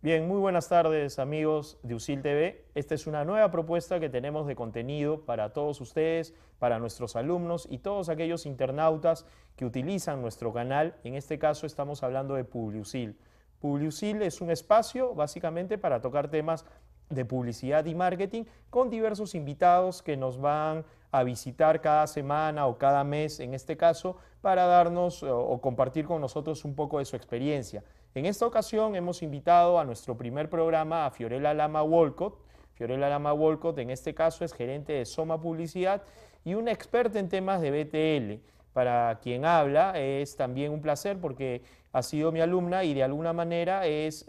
Bien, muy buenas tardes amigos de USIL TV. Esta es una nueva propuesta que tenemos de contenido para todos ustedes, para nuestros alumnos y todos aquellos internautas que utilizan nuestro canal. En este caso estamos hablando de PubliUSIL. PubliUSIL es un espacio básicamente para tocar temas de publicidad y marketing con diversos invitados que nos van a visitar cada semana o cada mes, en este caso, para darnos o compartir con nosotros un poco de su experiencia. En esta ocasión hemos invitado a nuestro primer programa a Fiorella Lama Wolcott. Fiorella Lama Wolcott en este caso es gerente de Soma Publicidad y una experta en temas de BTL. Para quien habla es también un placer porque ha sido mi alumna y de alguna manera es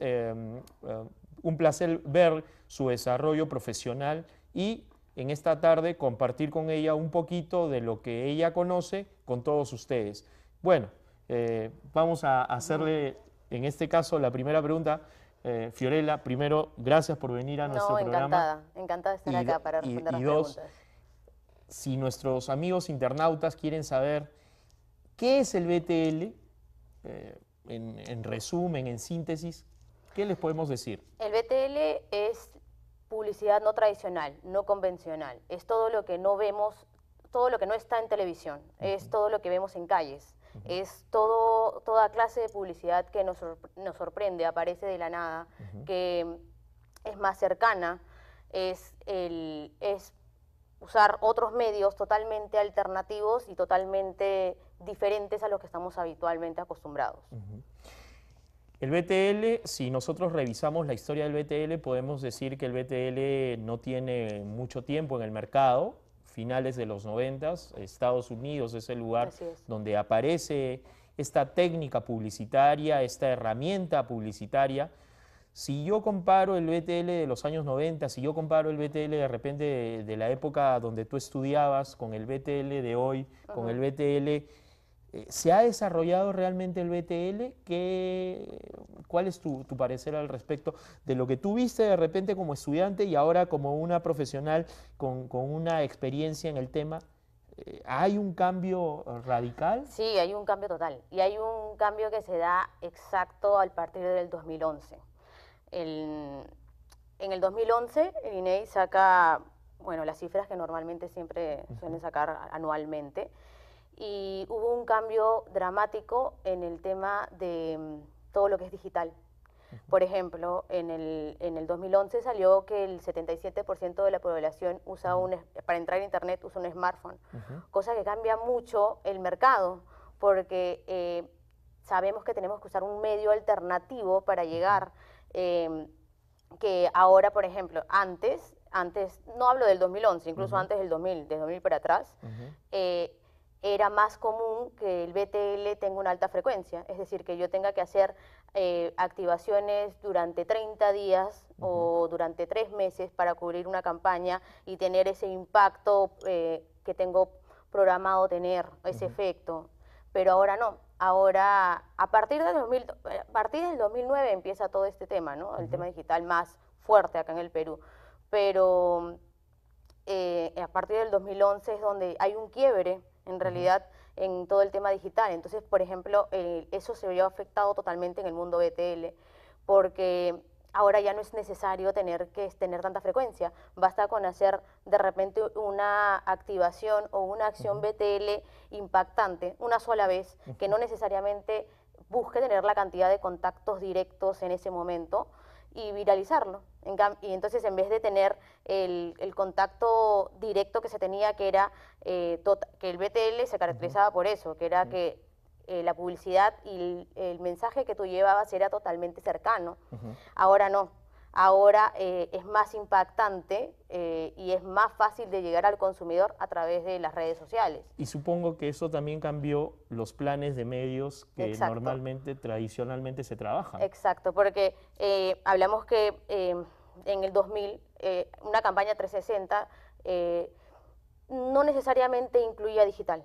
un placer ver su desarrollo profesional y en esta tarde compartir con ella un poquito de lo que ella conoce con todos ustedes. Bueno, vamos a hacerle en este caso la primera pregunta. Fiorella, primero, gracias por venir a nuestro programa. Encantada de estar acá para responder las dos, preguntas. si nuestros amigos internautas quieren saber qué es el BTL, en resumen, en síntesis, ¿qué les podemos decir? El BTL es publicidad no tradicional, no convencional. Es todo lo que no vemos, todo lo que no está en televisión, es todo lo que vemos en calles. Es toda clase de publicidad que nos sorprende, aparece de la nada, que es más cercana, es usar otros medios totalmente alternativos y totalmente diferentes a los que estamos habitualmente acostumbrados. El BTL, si nosotros revisamos la historia del BTL, podemos decir que el BTL no tiene mucho tiempo en el mercado. Finales de los 90, Estados Unidos es el lugar donde aparece esta técnica publicitaria, esta herramienta publicitaria. Si yo comparo el BTL de los años 90, si yo comparo el BTL de repente de la época donde tú estudiabas con el BTL de hoy, con el BTL, ¿se ha desarrollado realmente el BTL? ¿Cuál es tu parecer al respecto de lo que tú viste de repente como estudiante y ahora como una profesional con una experiencia en el tema? ¿Hay un cambio radical? Sí, hay un cambio total. Y hay un cambio que se da exacto a partir del 2011. En el 2011, el INEI saca, bueno, las cifras que normalmente siempre suelen sacar anualmente, y hubo un cambio dramático en el tema de todo lo que es digital. Por ejemplo, en el 2011 salió que el 77% de la población usa para entrar a internet usa un smartphone, cosa que cambia mucho el mercado, porque sabemos que tenemos que usar un medio alternativo para llegar, que ahora, por ejemplo, antes, no hablo del 2011, incluso antes del 2000, de 2000 para atrás, era más común que el BTL tenga una alta frecuencia, es decir, que yo tenga que hacer activaciones durante 30 días o durante 3 meses para cubrir una campaña y tener ese impacto que tengo programado tener, ese efecto. Pero ahora no, ahora a partir del 2009 empieza todo este tema, ¿no? El tema digital más fuerte acá en el Perú, pero a partir del 2011 es donde hay un quiebre en realidad en todo el tema digital. Entonces, por ejemplo, eso se vio afectado totalmente en el mundo BTL, porque ahora ya no es necesario tener tanta frecuencia, basta con hacer de repente una activación o una acción BTL impactante una sola vez, que no necesariamente busque tener la cantidad de contactos directos en ese momento, y viralizarlo. Y entonces, en vez de tener el contacto directo que se tenía, que era que el BTL se caracterizaba por eso, que era que la publicidad y el mensaje que tú llevabas era totalmente cercano. Ahora no. Ahora es más impactante y es más fácil de llegar al consumidor a través de las redes sociales. Y supongo que eso también cambió los planes de medios que normalmente, tradicionalmente se trabajan. Exacto, porque hablamos que en el 2000 una campaña 360 no necesariamente incluía digital.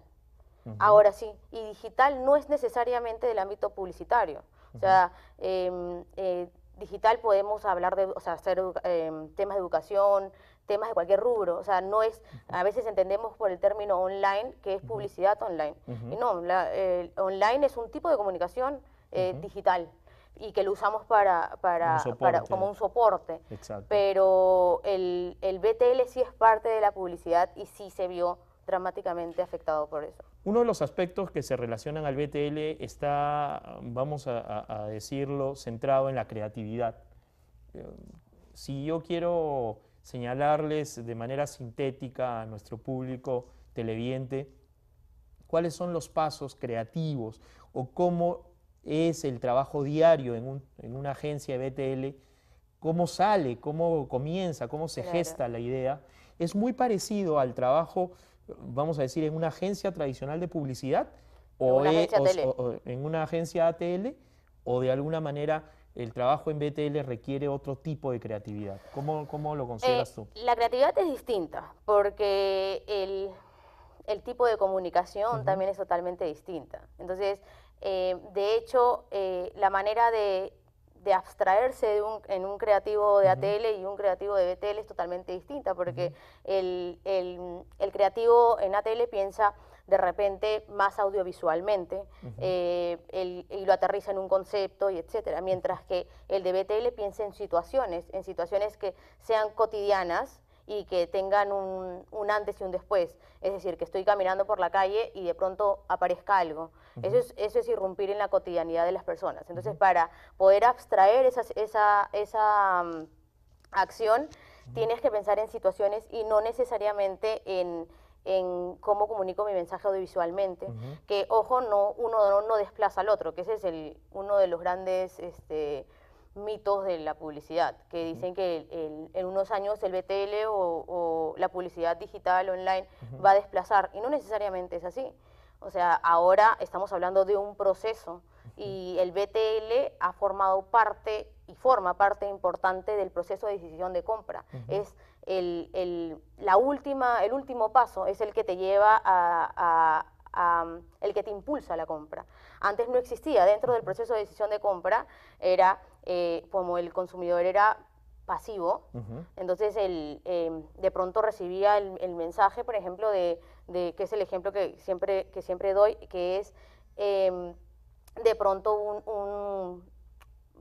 Ahora sí, y digital no es necesariamente del ámbito publicitario. O sea, digital podemos hablar de, hacer temas de educación, temas de cualquier rubro. O sea, no es, a veces entendemos por el término online que es publicidad online. Y no, online es un tipo de comunicación digital. y que lo usamos como un soporte. Exacto. Pero el BTL sí es parte de la publicidad y sí se vio dramáticamente afectado por eso. Uno de los aspectos que se relacionan al BTL está, vamos a decirlo, centrado en la creatividad. Si yo quiero señalarles de manera sintética a nuestro público televidente cuáles son los pasos creativos o cómo es el trabajo diario en una agencia de BTL, cómo sale, cómo comienza, cómo se gesta la idea, es muy parecido al trabajo, vamos a decir, en una agencia tradicional de publicidad o en una agencia ATL, o de alguna manera el trabajo en BTL requiere otro tipo de creatividad. ¿Cómo lo consideras tú? La creatividad es distinta porque el tipo de comunicación también es totalmente distinta. Entonces, de hecho, la manera de abstraerse en un creativo de ATL y un creativo de BTL es totalmente distinta, porque el creativo en ATL piensa de repente más audiovisualmente y lo aterriza en un concepto y etcétera, mientras que el de BTL piensa en situaciones que sean cotidianas y que tengan un antes y un después. Es decir, que estoy caminando por la calle y de pronto aparezca algo. Eso es irrumpir en la cotidianidad de las personas. Entonces, para poder abstraer esa acción, tienes que pensar en situaciones y no necesariamente en cómo comunico mi mensaje audiovisualmente, que, ojo, uno no desplaza al otro, que ese es uno de los grandes mitos de la publicidad, que dicen que en unos años el BTL o la publicidad digital online va a desplazar, y no necesariamente es así. O sea, ahora estamos hablando de un proceso y el BTL ha formado parte y forma parte importante del proceso de decisión de compra. Es el último paso, es el que te lleva el que te impulsa a la compra. Antes no existía, dentro del proceso de decisión de compra era como el consumidor era pasivo, entonces de pronto recibía el mensaje, por ejemplo, que es el ejemplo que siempre doy, que es de pronto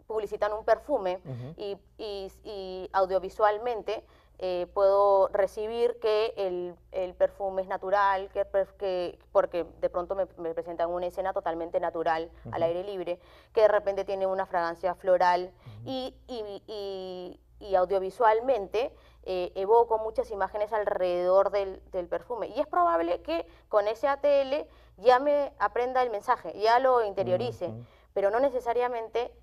publicitan un perfume y audiovisualmente puedo recibir que el perfume es natural, porque de pronto me presentan una escena totalmente natural, al aire libre, que de repente tiene una fragancia floral y audiovisualmente evoco muchas imágenes alrededor del perfume. Y es probable que con ese ATL ya me aprenda el mensaje, ya lo interiorice. Pero no necesariamente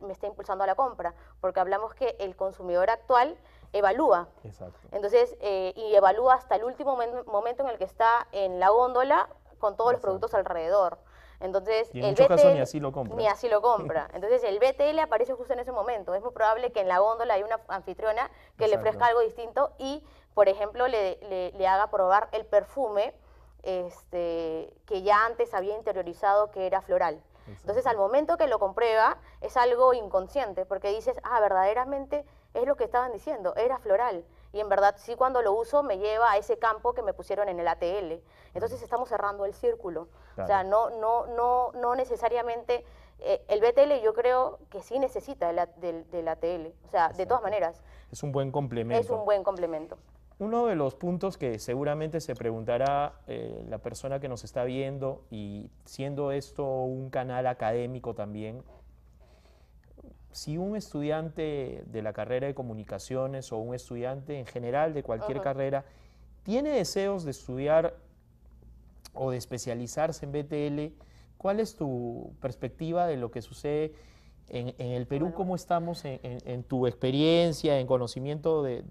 me está impulsando a la compra, porque hablamos que el consumidor actual evalúa. Exacto. Entonces, y evalúa hasta el último momento en el que está en la góndola con todos los productos alrededor. Entonces, y en muchos casos ni así lo compra. Ni así lo compra. Entonces, el BTL aparece justo en ese momento. Es muy probable que en la góndola hay una anfitriona que le ofrezca algo distinto y, por ejemplo, le haga probar el perfume que ya antes había interiorizado que era floral. Entonces, al momento que lo comprueba, es algo inconsciente, porque dices, verdaderamente es lo que estaban diciendo, era floral. Y en verdad, sí, cuando lo uso, me lleva a ese campo que me pusieron en el ATL. Entonces, estamos cerrando el círculo. Claro. O sea, no necesariamente... el BTL yo creo que sí necesita del ATL. O sea, de todas maneras. Es un buen complemento. Es un buen complemento. Uno de los puntos que seguramente se preguntará la persona que nos está viendo, y siendo esto un canal académico también, si un estudiante de la carrera de comunicaciones o un estudiante en general de cualquier carrera tiene deseos de estudiar o de especializarse en BTL, ¿cuál es tu perspectiva de lo que sucede en el Perú? ¿Cómo estamos en tu experiencia, en conocimiento de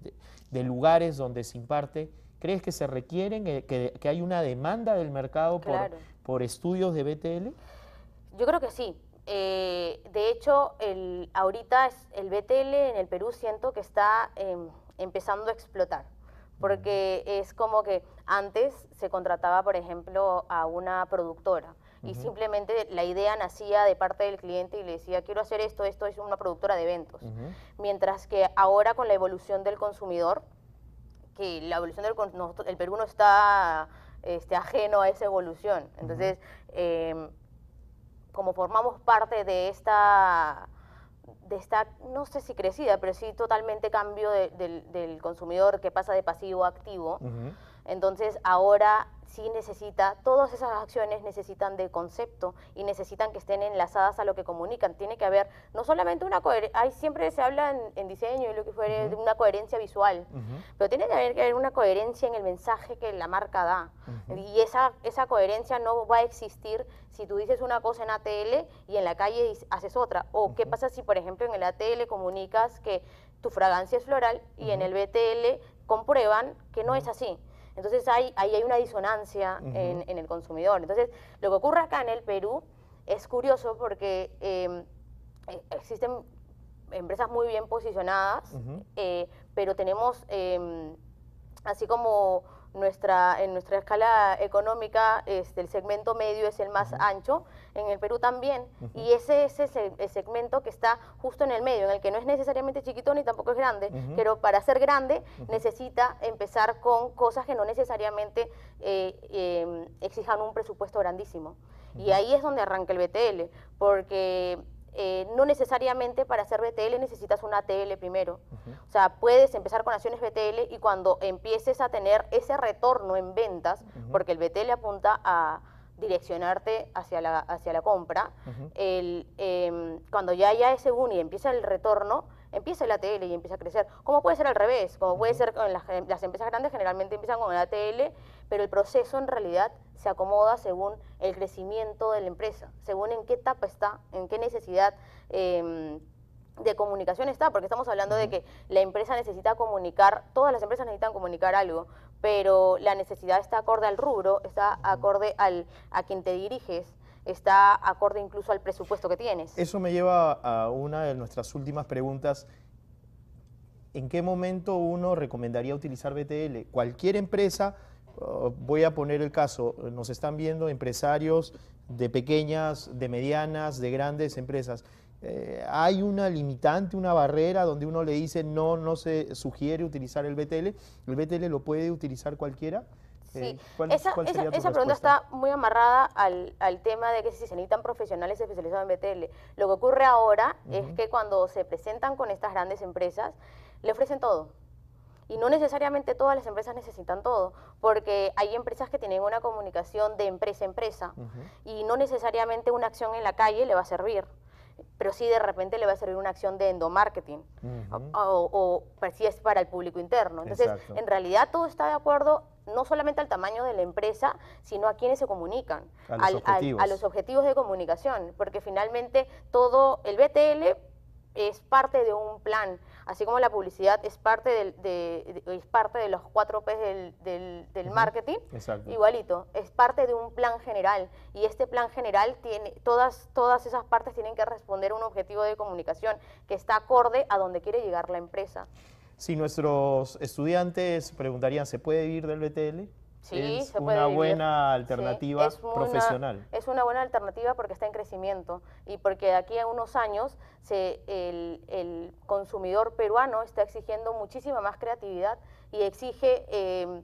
lugares donde se imparte? ¿Crees que se requieren, que hay una demanda del mercado por estudios de BTL? Yo creo que sí. De hecho, ahorita el BTL en el Perú siento que está empezando a explotar, porque es como que antes se contrataba, por ejemplo, a una productora, y simplemente la idea nacía de parte del cliente y le decía, quiero hacer esto es una productora de eventos. Mientras que ahora, con la evolución del consumidor, que la evolución el Perú no está ajeno a esa evolución. Entonces, como formamos parte de esta no sé si crecida, pero sí totalmente cambio del consumidor que pasa de pasivo a activo. Entonces ahora sí todas esas acciones necesitan de concepto y necesitan que estén enlazadas a lo que comunican. Tiene que haber no solamente una coherencia, siempre se habla en diseño y lo que fuere de una coherencia visual, pero tiene que haber una coherencia en el mensaje que la marca da. Y esa coherencia no va a existir si tú dices una cosa en ATL y en la calle haces otra. O qué pasa si, por ejemplo, en el ATL comunicas que tu fragancia es floral y en el BTL comprueban que no es así. Entonces ahí hay una disonancia en el consumidor. Entonces lo que ocurre acá en el Perú es curioso porque existen empresas muy bien posicionadas, pero tenemos, así como en nuestra escala económica el segmento medio es el más ancho, en el Perú también, y ese es el segmento que está justo en el medio, en el que no es necesariamente chiquito ni tampoco es grande, pero para ser grande necesita empezar con cosas que no necesariamente exijan un presupuesto grandísimo. Y ahí es donde arranca el BTL, porque no necesariamente para hacer BTL necesitas una ATL primero. O sea, puedes empezar con acciones BTL y cuando empieces a tener ese retorno en ventas, porque el BTL apunta a direccionarte hacia la compra, cuando ya haya ese boom y empieza el retorno, empieza el ATL y empieza a crecer. ¿Cómo puede ser al revés? Como puede ser con las empresas grandes, generalmente empiezan con el ATL, pero el proceso en realidad se acomoda según el crecimiento de la empresa, según en qué etapa está, en qué necesidad de comunicación está, porque estamos hablando de que la empresa necesita comunicar, todas las empresas necesitan comunicar algo, pero la necesidad está acorde al rubro, está acorde a quien te diriges, está acorde incluso al presupuesto que tienes. Eso me lleva a una de nuestras últimas preguntas. ¿En qué momento uno recomendaría utilizar BTL? Cualquier empresa, voy a poner el caso, nos están viendo empresarios de pequeñas, de medianas, de grandes empresas. ¿Hay una limitante, una barrera donde uno le dice no se sugiere utilizar el BTL? ¿El BTL lo puede utilizar cualquiera? Sí, ¿Cuál esa sería tu pregunta respuesta? está muy amarrada al tema de que si se necesitan profesionales especializados en BTL. Lo que ocurre ahora es que cuando se presentan con estas grandes empresas, le ofrecen todo. Y no necesariamente todas las empresas necesitan todo, porque hay empresas que tienen una comunicación de empresa a empresa y no necesariamente una acción en la calle le va a servir, pero sí de repente le va a servir una acción de endomarketing o si es para el público interno. Entonces, en realidad todo está de acuerdo no solamente al tamaño de la empresa, sino a quienes se comunican, a los objetivos de comunicación, porque finalmente todo el BTL es parte de un plan, así como la publicidad es parte es parte de los 4 P del marketing, igualito, es parte de un plan general, y este plan general tiene, todas esas partes tienen que responder a un objetivo de comunicación que está acorde a donde quiere llegar la empresa. Si nuestros estudiantes preguntarían, ¿se puede vivir del BTL? Sí, es se puede una vivir. buena alternativa profesional. Es una buena alternativa porque está en crecimiento y porque de aquí a unos años el consumidor peruano está exigiendo muchísima más creatividad y exige,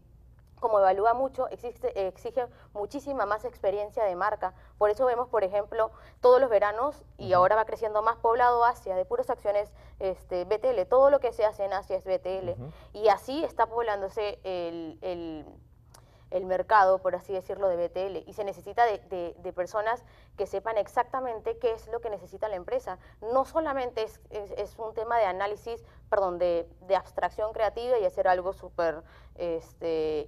como evalúa mucho, exige muchísima más experiencia de marca. Por eso vemos, por ejemplo, todos los veranos, y ahora va creciendo más poblado Asia, de puras acciones BTL. Todo lo que se hace en Asia es BTL. Y así está poblándose el mercado, por así decirlo, de BTL, y se necesita de personas que sepan exactamente qué es lo que necesita la empresa. No solamente es un tema de análisis, perdón, de abstracción creativa y hacer algo súper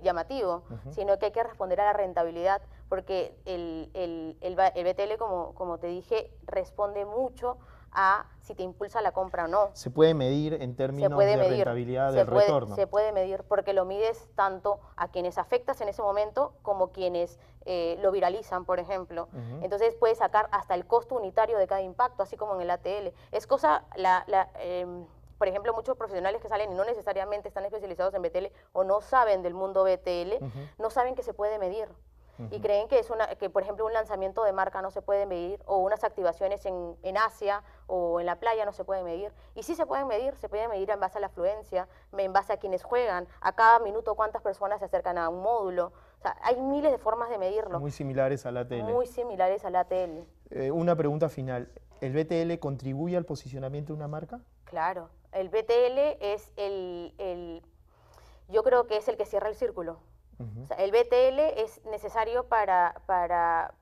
llamativo, sino que hay que responder a la rentabilidad, porque el BTL, como te dije, responde mucho a si te impulsa la compra o no. ¿Se puede medir en términos de rentabilidad del retorno? Se puede medir porque lo mides tanto a quienes afectas en ese momento como quienes lo viralizan, por ejemplo. Entonces puedes sacar hasta el costo unitario de cada impacto, así como en el ATL. Es cosa, por ejemplo, muchos profesionales que salen y no necesariamente están especializados en BTL o no saben del mundo BTL, no saben que se puede medir. Y creen que, por ejemplo, un lanzamiento de marca no se puede medir, o unas activaciones en Asia o en la playa no se pueden medir. Y sí se pueden medir en base a la afluencia, en base a quienes juegan, a cada minuto cuántas personas se acercan a un módulo. O sea, hay miles de formas de medirlo. Muy similares al ATL. Muy similares al ATL. Una pregunta final. ¿El BTL contribuye al posicionamiento de una marca? Claro, el BTL es yo creo que es el que cierra el círculo. O sea, el BTL es necesario para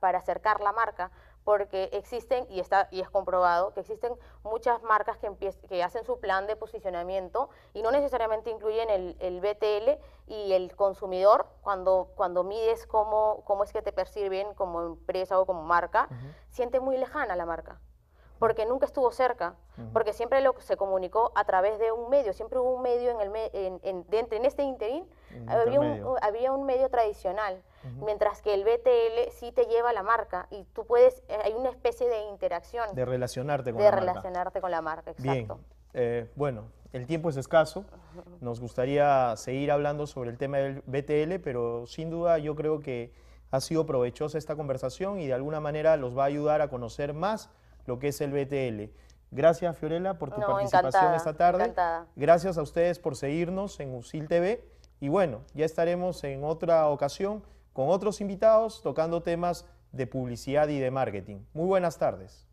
acercar la marca, porque existen, y es comprobado, que existen muchas marcas que hacen su plan de posicionamiento y no necesariamente incluyen el BTL, y el consumidor, cuando mides cómo es que te perciben como empresa o como marca, siente muy lejana la marca, porque nunca estuvo cerca, porque siempre se comunicó a través de un medio, siempre hubo un medio en este interín, había un medio tradicional, mientras que el BTL sí te lleva a la marca y tú hay una especie de interacción. De relacionarte con la marca. De relacionarte con la marca, exacto. Bien, bueno, el tiempo es escaso, nos gustaría seguir hablando sobre el tema del BTL, pero sin duda yo creo que ha sido provechosa esta conversación y de alguna manera los va a ayudar a conocer más lo que es el BTL. Gracias, Fiorella, por tu participación esta tarde. Encantada. Gracias a ustedes por seguirnos en USIL TV. Y bueno, ya estaremos en otra ocasión con otros invitados tocando temas de publicidad y de marketing. Muy buenas tardes.